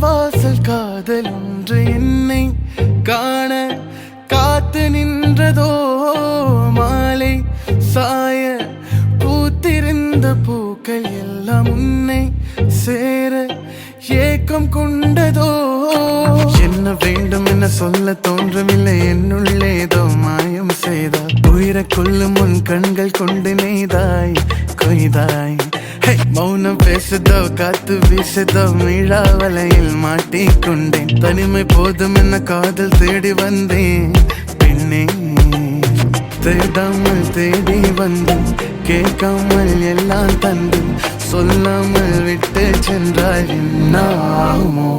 வாசல் காதல் ஒன்று என்னை காண காத்து நின்றதோ மாலை சாய பூத்திருந்த பூக்கள் எல்லாம் உன்னை சேர ஏக்கம் கொண்டதோ என்ன வேண்டும் என சொல்ல தோன்றவில்லை என்னுள்ளே ஏதோ மாயம் செய்தாய் உயிரை கொள்ளும் உன் கண்கள் கொண்டு நெய்தாய் கொய்தாய் மௌனம் பேசுதோ காத்து வீசுதோ மீளா வலையில் மாட்டிக்கொண்டேன் தனிமை போதும் என காதல் தேடி வந்தேன் பெண்ணே தேடாமல் தேடி வந்து கேட்காமல் எல்லாம் தந்து சொல்லாமல் விட்டு சென்றாய் என்னாகுமோ